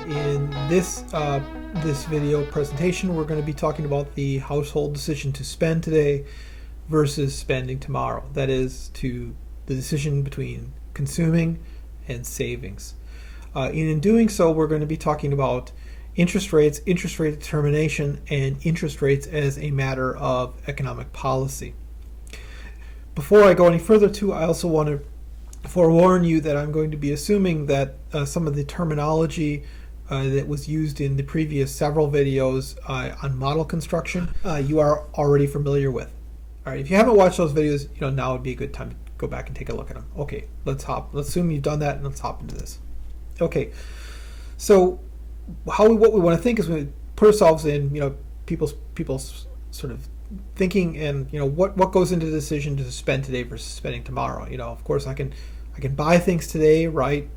In this video presentation, we're going to be talking about the household decision to spend today versus spending tomorrow. That is, the decision between consuming and savings. In doing so, we're going to be talking about interest rates, interest rate determination, and interest rates as a matter of economic policy. Before I go any further, I also want to forewarn you that I'm going to be assuming that some of the terminology that was used in the previous several videos on model construction you are already familiar with. All right, if you haven't watched those videos, now would be a good time to go back and take a look at them. Okay, let's assume you've done that, and let's hop into this. Okay, so what we want to think is we put ourselves in people's sort of thinking, and what goes into the decision to spend today versus spending tomorrow. Of course, I can buy things today, right,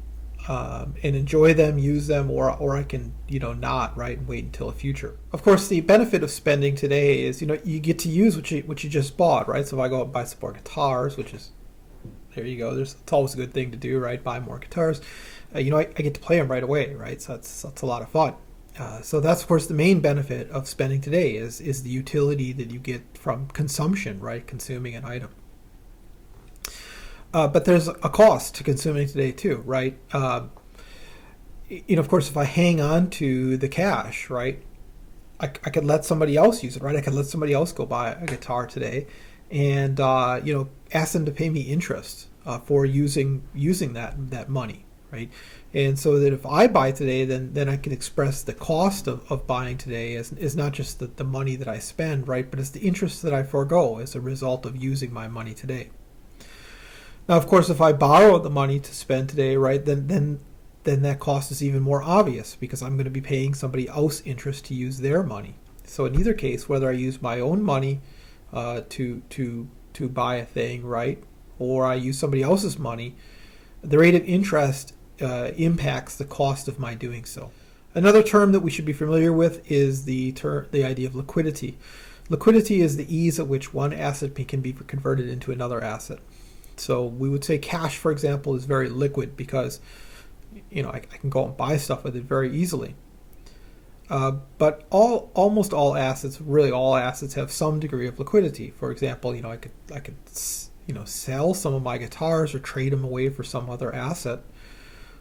and enjoy them, use them, or I can not, right, and wait until the future. Of course, the benefit of spending today is you get to use what you just bought, right? So if I go out and buy some more guitars, which is, there you go, it's always a good thing to do, right? Buy more guitars. I get to play them right away, right? So that's a lot of fun. So that's, of course, the main benefit of spending today is the utility that you get from consumption, right? Consuming an item. But there's a cost to consuming today too, right? Of course, if I hang on to the cash, right, I could let somebody else use it, right? I could let somebody else go buy a guitar today, and ask them to pay me interest for using that money, right? And so that if I buy today, then I can express the cost of buying today as not just the money that I spend, right, but it's the interest that I forego as a result of using my money today. Now, of course, if I borrow the money to spend today, right, then that cost is even more obvious, because I'm going to be paying somebody else interest to use their money. So in either case, whether I use my own money to buy a thing, right, or I use somebody else's money, the rate of interest impacts the cost of my doing so. Another term that we should be familiar with is the idea of liquidity. Liquidity is the ease at which one asset can be converted into another asset. So we would say cash, for example, is very liquid because I can go and buy stuff with it very easily. But almost all assets, really all assets, have some degree of liquidity. For example, I could sell some of my guitars or trade them away for some other asset.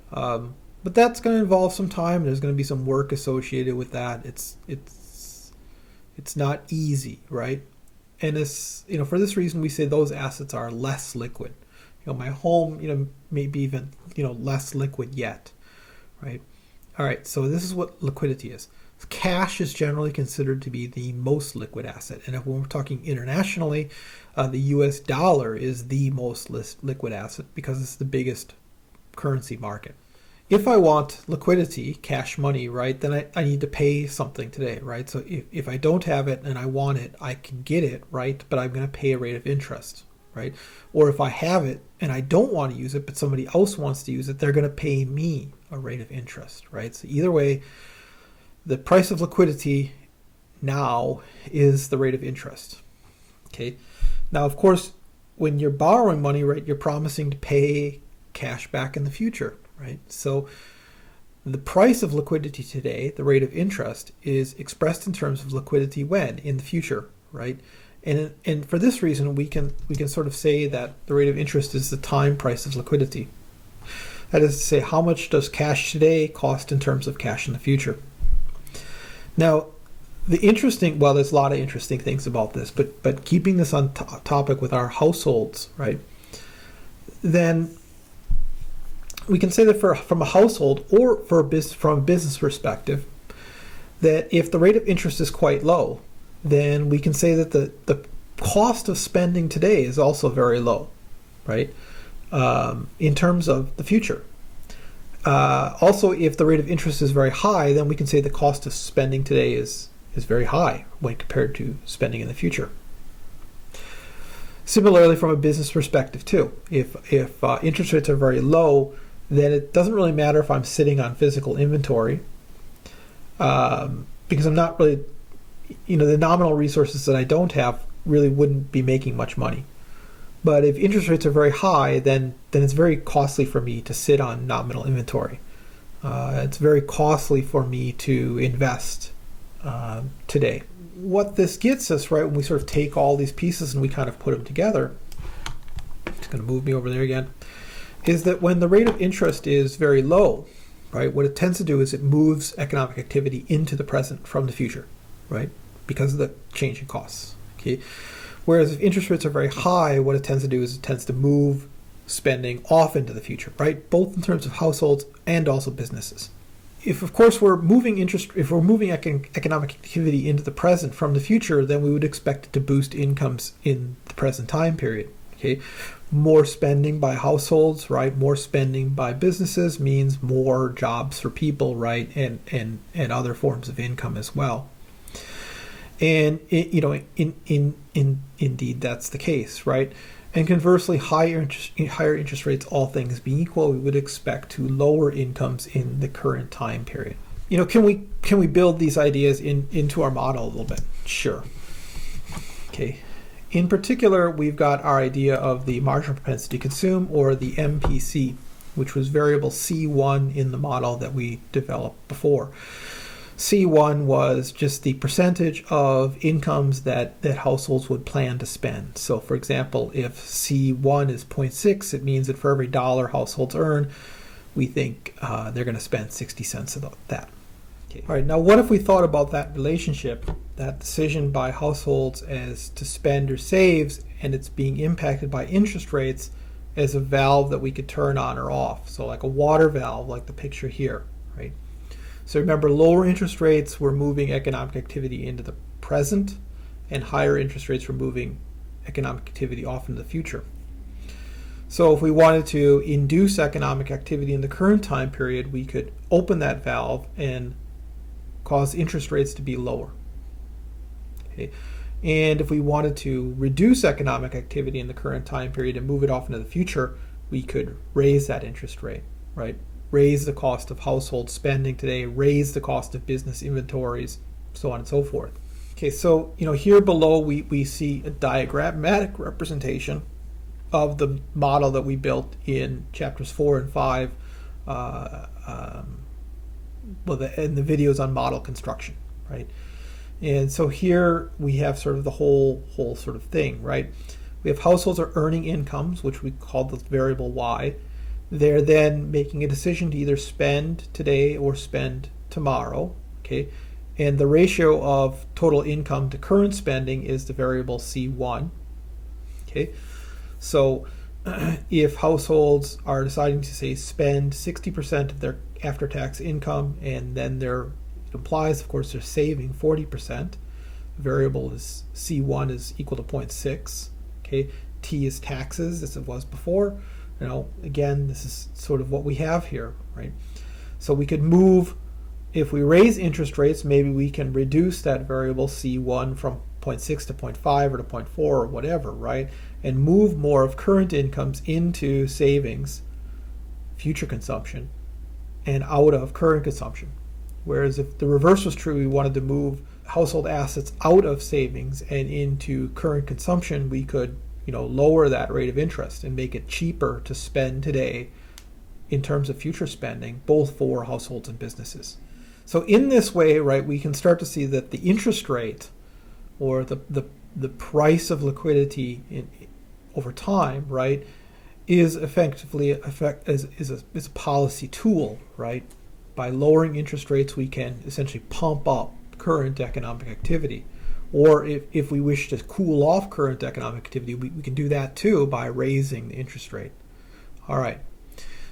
But that's going to involve some time. There's going to be some work associated with that. It's not easy, right? And it's, for this reason, we say those assets are less liquid. My home, may be even, less liquid yet, right? All right, so this is what liquidity is. Cash is generally considered to be the most liquid asset. And if we're talking internationally, the US dollar is the most liquid asset because it's the biggest currency market. If I want liquidity, cash money, right, then I need to pay something today, right? So if I don't have it and I want it, I can get it, right? But I'm going to pay a rate of interest, right? Or if I have it and I don't want to use it, but somebody else wants to use it, they're going to pay me a rate of interest, right? So either way, the price of liquidity now is the rate of interest, okay? Now, of course, when you're borrowing money, right, you're promising to pay cash back in the future, right? So the price of liquidity today, the rate of interest, is expressed in terms of liquidity when? In the future, right? And for this reason, we can sort of say that the rate of interest is the time price of liquidity. That is to say, how much does cash today cost in terms of cash in the future? Now, there's a lot of interesting things about this, but keeping this on topic with our households, right? Then we can say that from a household or from a business perspective, that if the rate of interest is quite low, then we can say that the cost of spending today is also very low, right? In terms of the future. Also, if the rate of interest is very high, then we can say the cost of spending today is very high when compared to spending in the future. Similarly, from a business perspective too, if interest rates are very low, then it doesn't really matter if I'm sitting on physical inventory, because I'm not really, the nominal resources that I don't have really wouldn't be making much money. But if interest rates are very high, then it's very costly for me to sit on nominal inventory. It's very costly for me to invest today. What this gets us, right, when we sort of take all these pieces and we kind of put them together, it's going to move me over there again, is that when the rate of interest is very low, right, what it tends to do is it moves economic activity into the present from the future, right, because of the change in costs. Okay. Whereas if interest rates are very high, what it tends to do is it tends to move spending off into the future, right, both in terms of households and also businesses. If, of course, we're moving economic activity into the present from the future, then we would expect it to boost incomes in the present time period. Okay, more spending by households, right? More spending by businesses means more jobs for people, right? And other forms of income as well. And indeed, that's the case, right? And conversely, higher interest rates, all things being equal, we would expect to lower incomes in the current time period. Can we build these ideas into our model a little bit? Sure. Okay. In particular, we've got our idea of the marginal propensity to consume, or the MPC, which was variable C1 in the model that we developed before. C1 was just the percentage of incomes that households would plan to spend. So, for example, if C1 is 0.6, it means that for every dollar households earn, we think they're going to spend 60 cents about that. Okay. All right, now what if we thought about that relationship, that decision by households as to spend or saves, and it's being impacted by interest rates as a valve that we could turn on or off? So like a water valve, like the picture here, right? So remember, lower interest rates were moving economic activity into the present, and higher interest rates were moving economic activity off into the future. So if we wanted to induce economic activity in the current time period, we could open that valve and cause interest rates to be lower. Okay. And if we wanted to reduce economic activity in the current time period and move it off into the future, we could raise that interest rate, right? Raise the cost of household spending today, raise the cost of business inventories, so on and so forth. Okay, so here below we see a diagrammatic representation of the model that we built in chapters 4 and 5, in the videos on model construction, right? And so here we have sort of the whole sort of thing, right? We have households are earning incomes, which we call the variable Y. They're then making a decision to either spend today or spend tomorrow, okay? And the ratio of total income to current spending is the variable C1, okay? So if households are deciding to, say, spend 60% of their after-tax income, and then it implies, of course, they're saving 40%, the variable is C1 is equal to 0.6, okay? T is taxes, as it was before. Again, this is sort of what we have here, right? So we could move, if we raise interest rates, maybe we can reduce that variable C1 from 0.6 to 0.5 or to 0.4 or whatever, right? And move more of current incomes into savings, future consumption, and out of current consumption. Whereas if the reverse was true, we wanted to move household assets out of savings and into current consumption, we could lower that rate of interest and make it cheaper to spend today in terms of future spending, both for households and businesses. So in this way, right, we can start to see that the interest rate, or the price of liquidity over time, right, is effectively is a policy tool, right? By lowering interest rates, we can essentially pump up current economic activity. Or if we wish to cool off current economic activity, we can do that too by raising the interest rate. All right.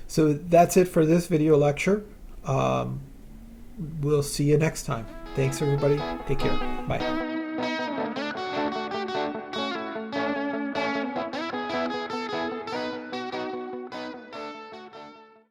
So that's it for this video lecture. We'll see you next time. Thanks, everybody. Take care. Bye.